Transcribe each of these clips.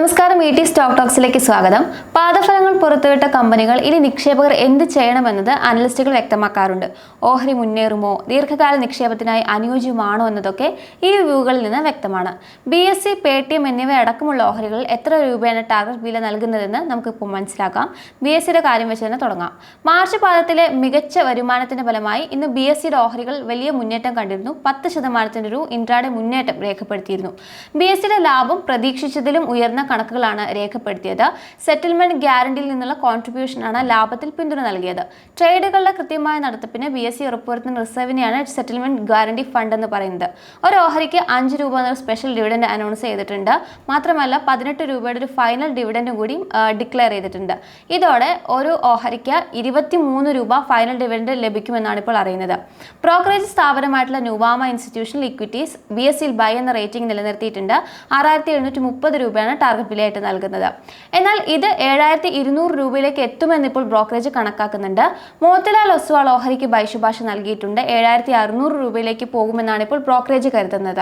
നമസ്കാരം, ഇടി സ്റ്റോക്ക് ടോക്സിലേക്ക് സ്വാഗതം. പാദഫലങ്ങൾ പുറത്തുവിട്ട കമ്പനികൾ ഇനി നിക്ഷേപകർ എന്ത് ചെയ്യണമെന്നത് അനലിസ്റ്റുകൾ വ്യക്തമാക്കാറുണ്ട്. ഓഹരി മുന്നേറുമോ, ദീർഘകാല നിക്ഷേപത്തിനായി അനുയോജ്യമാണോ എന്നതൊക്കെ ഈ റിവ്യൂകളിൽ നിന്ന് വ്യക്തമാണ്. BSE, പേടിഎം എന്നിവ അടക്കമുള്ള ഓഹരികളിൽ എത്ര രൂപയാണ് ടാർഗറ്റ് വില നൽകുന്നതെന്ന് നമുക്കിപ്പോൾ മനസ്സിലാക്കാം. BSEയുടെ കാര്യം വെച്ച് തന്നെ തുടങ്ങാം. മാർച്ച് പാദത്തിലെ മികച്ച വരുമാനത്തിന്റെ ഫലമായി ഇന്ന് BSEയുടെ ഓഹരികൾ വലിയ മുന്നേറ്റം കണ്ടിരുന്നു. 10% ഒരു ഇൻട്രാഡേ മുന്നേറ്റം രേഖപ്പെടുത്തിയിരുന്നു. BSEയുടെ ലാഭം പ്രതീക്ഷിച്ചതിലും ഉയർന്ന കണക്കുകളാണ് രേഖപ്പെടുത്തിയത്. സെറ്റിൽമെന്റ് ഗ്യാരണ്ടിയിൽ നിന്നുള്ള കോൺട്രിബ്യൂഷനാണ് ലാഭത്തിൽ പിന്തുണ നൽകിയത്. ട്രേഡുകളുടെ കൃത്യമായ നടത്തിപ്പിന് BSE ഉറപ്പുവരുത്തുന്ന റിസർവിനെയാണ് സെറ്റിൽമെന്റ് ഗ്യാരണ്ടി ഫണ്ട് എന്ന് പറയുന്നത്. ഒരു ഓഹരിക്ക് 5 രൂപ എന്നൊരു സ്പെഷ്യൽ ഡിവിഡൻഡ് അനൗൺസ് ചെയ്തിട്ടുണ്ട്. മാത്രമല്ല 18 രൂപയുടെ ഒരു ഫൈനൽ ഡിവിഡൻഡ് കൂടി ഡിക്ലെയർ ചെയ്തിട്ടുണ്ട്. ഇതോടെ ഒരു ഓഹരിക്ക് 23 രൂപ ഫൈനൽ ഡിവിഡൻഡ് ലഭിക്കുമെന്നാണ് ഇപ്പോൾ അറിയുന്നത്. ബ്രോക്കറേജ് സ്ഥാപനമായിട്ടുള്ള നുവാമ ഇൻസ്റ്റിറ്റ്യൂഷണൽ ഇക്വിറ്റീസ് BSEയിൽ ബൈ എന്ന റേറ്റിംഗ് നിലനിർത്തിയിട്ടുണ്ട്. 6730 രൂപയാണ് ടാർഗറ്റ് വിലയായിട്ട് നൽകുന്നത്. എന്നാൽ ഇത് 7200 രൂപയിലേക്ക് എത്തുമെന്ന് ഇപ്പോൾ ബ്രോക്കറേജ് കണക്കാക്കുന്നുണ്ട്. മോത്തിലാൽ ഒസ്വാൾ ഓഹരിക്ക് ബൈ ശുപാർശ നൽകിയിട്ടുണ്ട്. 7600 രൂപയിലേക്ക് പോകുമെന്നാണ് ഇപ്പോൾ ബ്രോക്കറേജ് കരുതുന്നത്.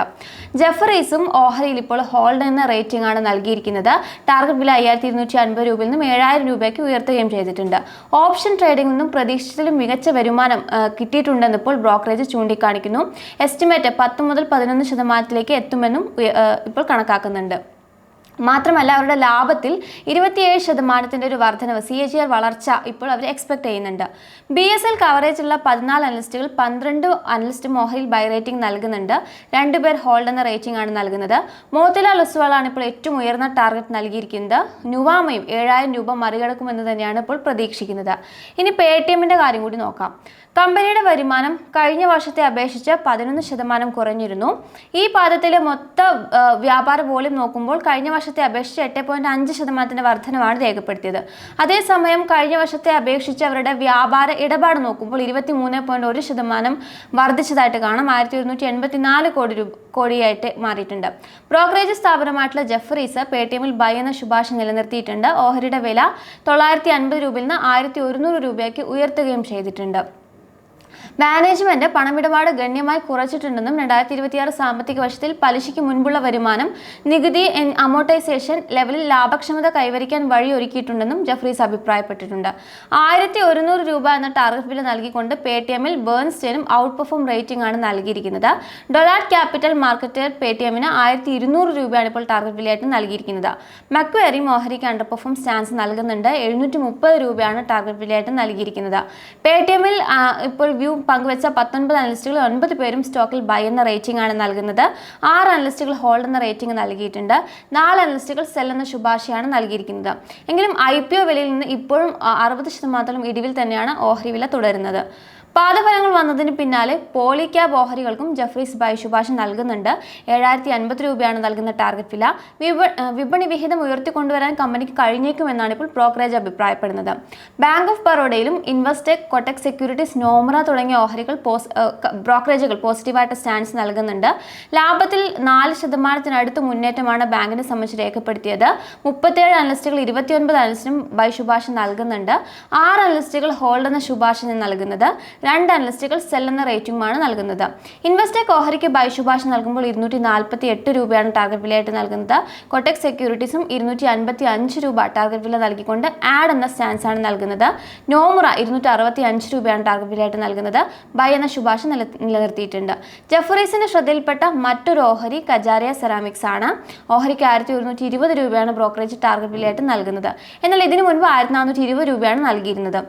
ജെഫറീസും ഓഹരിയിൽ ഇപ്പോൾ ഹോൾഡ് എന്ന റേറ്റിംഗ് ആണ് നൽകിയിരിക്കുന്നത്. ടാർഗറ്റ് വില 5250 രൂപയിൽ നിന്നും 7000 രൂപയ്ക്ക് ഉയർത്തുകയും ചെയ്തിട്ടുണ്ട്. ഓപ്ഷൻ ട്രേഡിംഗിൽ നിന്നും പ്രതീക്ഷിച്ചതിലും മികച്ച വരുമാനം കിട്ടിയിട്ടുണ്ടെന്ന് ഇപ്പോൾ ബ്രോക്കറേജ് ചൂണ്ടിക്കാണിക്കുന്നു. എസ്റ്റിമേറ്റ് 10 മുതൽ 11% എത്തുമെന്നും ഇപ്പോൾ കണക്കാക്കുന്നുണ്ട്. മാത്രമല്ല അവരുടെ ലാഭത്തിൽ 27% ഒരു വർധനവ് CAGR വളർച്ച ഇപ്പോൾ അവർ എക്സ്പെക്ട് ചെയ്യുന്നുണ്ട്. BSL കവറേജ് ഉള്ള 14 അനലിസ്റ്റുകൾ 12 അനലിസ്റ്റ് ഓഹരിയിൽ ബൈ റേറ്റിംഗ് നൽകുന്നുണ്ട്. 2 പേർ ഹോൾഡ് എന്ന റേറ്റിംഗ് ആണ് നൽകുന്നത്. മോത്തിലാൽ ഒസ്വാളാണ് ഇപ്പോൾ ഏറ്റവും ഉയർന്ന ടാർഗറ്റ് നൽകിയിരിക്കുന്നത്. നുവാമയും 7000 രൂപ മറികടക്കുമെന്ന് തന്നെയാണ് ഇപ്പോൾ പ്രതീക്ഷിക്കുന്നത്. ഇനി പേടിഎമ്മിന്റെ കാര്യം കൂടി നോക്കാം. കമ്പനിയുടെ വരുമാനം കഴിഞ്ഞ വർഷത്തെ അപേക്ഷിച്ച് 11% കുറഞ്ഞിരുന്നു. ഈ പാദത്തിലെ മൊത്ത വ്യാപാര വോള്യം നോക്കുമ്പോൾ കഴിഞ്ഞ വർഷത്തെ അപേക്ഷിച്ച് 8.5% വർധനമാണ് രേഖപ്പെടുത്തിയത്. അതേസമയം കഴിഞ്ഞ വർഷത്തെ അപേക്ഷിച്ച് അവരുടെ വ്യാപാര ഇടപാട് നോക്കുമ്പോൾ 23.1% വർദ്ധിച്ചതായിട്ട് കാണാം. 1184 കോടിയായിട്ട് മാറിയിട്ടുണ്ട്. ബ്രോക്കറേജ് സ്ഥാപനമായിട്ടുള്ള ജെഫറീസ് പേടിഎമ്മിൽ ബൈ എന്ന ശുപാർശ നിലനിർത്തിയിട്ടുണ്ട്. ഓഹരിയുടെ വില 950 രൂപയിൽ നിന്ന് 1100 രൂപയ്ക്ക് ഉയർത്തുകയും ചെയ്തിട്ടുണ്ട്. മാനേജ്മെന്റ് പണമിടപാട് ഗണ്യമായി കുറച്ചിട്ടുണ്ടെന്നും 2026 സാമ്പത്തിക വർഷത്തിൽ പലിശയ്ക്ക് മുൻപുള്ള വരുമാനം നികുതി അമോർട്ടൈസേഷൻ ലെവലിൽ ലാഭക്ഷമത കൈവരിക്കാൻ വഴിയൊരുക്കിയിട്ടുണ്ടെന്നും ജെഫ്രീസ് അഭിപ്രായപ്പെട്ടിട്ടുണ്ട്. 1100 രൂപ എന്ന ടാർഗറ്റ് വില നൽകിക്കൊണ്ട് പേടിഎമ്മിൽ ബേൺസ്റ്റൈനും ഔട്ട് പെർഫോം റേറ്റിംഗ് ആണ് നൽകിയിരിക്കുന്നത്. ഡൊലാറ്റ് ക്യാപിറ്റൽ മാർക്കറ്റ് പേടിഎമ്മിന് 1200 രൂപയാണ് ഇപ്പോൾ ടാർഗറ്റ് വിലയായിട്ട് നൽകിയിരിക്കുന്നത്. മക്വേറിയും ഓഹരിക്ക് അണ്ടർ പെർഫോം സ്റ്റാൻസ് നൽകുന്നുണ്ട്. 730 രൂപയാണ് ടാർഗറ്റ് വിലയായിട്ട് നൽകിയിരിക്കുന്നത്. പേടിഎമ്മിൽ ഇപ്പോൾ വ്യൂ പങ്കുവെച്ച 19 അനലിസ്റ്റുകൾ 9 പേരും സ്റ്റോക്കിൽ ബൈ എന്ന റേറ്റിംഗ് ആണ് നൽകുന്നത്. 6 അനലിസ്റ്റുകൾ ഹോൾഡ് എന്ന റേറ്റിംഗ് നൽകിയിട്ടുണ്ട്. 4 അനലിസ്റ്റുകൾ സെൽ എന്ന ശുപാർശയാണ് നൽകിയിരിക്കുന്നത്. എങ്കിലും IPO വിലയിൽ നിന്ന് ഇപ്പോഴും 60% ഇടിവിൽ തന്നെയാണ് ഓഹരി വില തുടരുന്നത്. പാദഫലങ്ങൾ വന്നതിന് പിന്നാലെ പോളി ക്യാബ് ഓഹരികൾക്കും ജെഫ്രീസ് ബൈ ശുപാർശ നൽകുന്നുണ്ട്. 7050 രൂപയാണ് നൽകുന്ന ടാർഗറ്റ് വില. വിപണി വിഹിതം ഉയർത്തിക്കൊണ്ടുവരാൻ കമ്പനിക്ക് കഴിഞ്ഞേക്കുമെന്നാണ് ഇപ്പോൾ ബ്രോക്കറേജ് അഭിപ്രായപ്പെടുന്നത്. ബാങ്ക് ഓഫ് ബറോഡയിലും ഇൻവെസ്റ്റെക്, കൊട്ടക് സെക്യൂരിറ്റീസ്, നോമ്ര തുടങ്ങിയ ഓഹരികൾ ബ്രോക്കറേജുകൾ പോസിറ്റീവായിട്ട് സ്റ്റാൻസ് നൽകുന്നുണ്ട്. ലാഭത്തിൽ 4% മുന്നേറ്റമാണ് ബാങ്കിനെ സംബന്ധിച്ച് രേഖപ്പെടുത്തിയത്. 37 അനലിസ്റ്റുകൾ 29 അനലിസ്റ്റിനും ബൈ ശുപാർശ നൽകുന്നുണ്ട്. 6 അനലിസ്റ്റുകൾ ഹോൾഡ് എന്ന ശുപാർശ നൽകുന്നത്. 2 അനലിസ്റ്റുകൾ സെൽ എന്ന റേറ്റിംഗുമാണ് നൽകുന്നത്. ഇൻവെസ്റ്റെക് ഓഹരിക്ക് ബൈ ശുപാർശ നൽകുമ്പോൾ 248 രൂപയാണ് ടാർഗറ്റ് വിലയായിട്ട് നൽകുന്നത്. കൊട്ടക് സെക്യൂരിറ്റീസും 255 രൂപ ടാർഗറ്റ് വില നൽകിക്കൊണ്ട് ആഡ് എന്ന സ്റ്റാൻസ് ആണ് നൽകുന്നത്. നോമുറ 265 രൂപയാണ് ടാർഗറ്റ് വിലയായിട്ട് നൽകുന്നത്. ബൈ എന്ന ശുപാർശ നിലനിർത്തിയിട്ടുണ്ട്. ജെഫറീസിന്റെ ശ്രദ്ധയിൽപ്പെട്ട മറ്റൊരു ഓഹരി കജാരിയ സെറാമിക്സ് ആണ്. ഓഹരിക്ക് 1120 രൂപയാണ് ബ്രോക്കറേജ് ടാർഗറ്റ് വിലയായിട്ട് നൽകുന്നത്. എന്നാൽ ഇതിനു മുൻപ് 1420 രൂപയാണ് നൽകിയിരുന്നത്.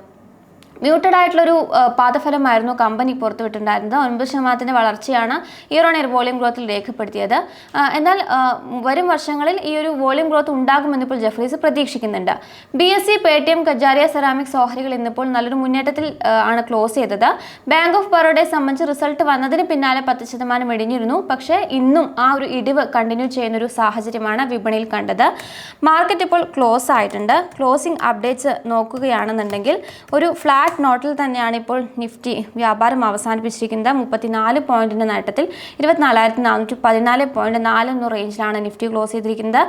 മ്യൂട്ടഡ് ആയിട്ടുള്ളൊരു പാദഫലമായിരുന്നു കമ്പനി പുറത്തുവിട്ടുണ്ടായിരുന്നത്. 9% വളർച്ചയാണ് ഇയർ ഓൺ ഇയർ വോളിയം ഗ്രോത്തിൽ രേഖപ്പെടുത്തിയത്. എന്നാൽ വരും വർഷങ്ങളിൽ ഈ ഒരു വോളിയം ഗ്രോത്ത് ഉണ്ടാകുമെന്ന് ഇപ്പോൾ ജെഫ്രീസ് പ്രതീക്ഷിക്കുന്നുണ്ട്. BSE, പേടിഎം, കജാരിയ സെറാമിക്സ് ഓഹരികൾ ഇന്നിപ്പോൾ നല്ലൊരു മുന്നേറ്റത്തിൽ ആണ് ക്ലോസ് ചെയ്തത്. ബാങ്ക് ഓഫ് ബറോഡയെ സംബന്ധിച്ച് റിസൾട്ട് വന്നതിന് പിന്നാലെ 10% ഇടിഞ്ഞിരുന്നു. പക്ഷേ ഇന്നും ആ ഒരു ഇടിവ് കണ്ടിന്യൂ ചെയ്യുന്നൊരു സാഹചര്യമാണ് വിപണിയിൽ കണ്ടത്. മാർക്കറ്റ് ഇപ്പോൾ ക്ലോസ് ആയിട്ടുണ്ട്. ക്ലോസിംഗ് അപ്ഡേറ്റ്സ് നോക്കുകയാണെന്നുണ്ടെങ്കിൽ ഒരു ഫ്ലാറ്റ് നോട്ടിൽ തന്നെയാണ് ഇപ്പോൾ നിഫ്റ്റി വ്യാപാരം അവസാനിപ്പിച്ചിരിക്കുന്നത്. 34 പോയിന്റിന്റെ നേട്ടത്തിൽ 24,414.4 റേഞ്ചിലാണ് നിഫ്റ്റി ക്ലോസ് ചെയ്തിരിക്കുന്നത്.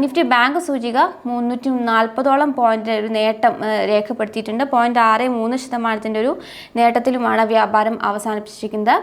നിഫ്റ്റി ബാങ്ക് സൂചിക 340ഓളം പോയിന്റിന്റെ ഒരു നേട്ടം രേഖപ്പെടുത്തിയിട്ടുണ്ട്. 0.63% ഒരു നേട്ടത്തിലുമാണ് വ്യാപാരം അവസാനിപ്പിച്ചിരിക്കുന്നത്.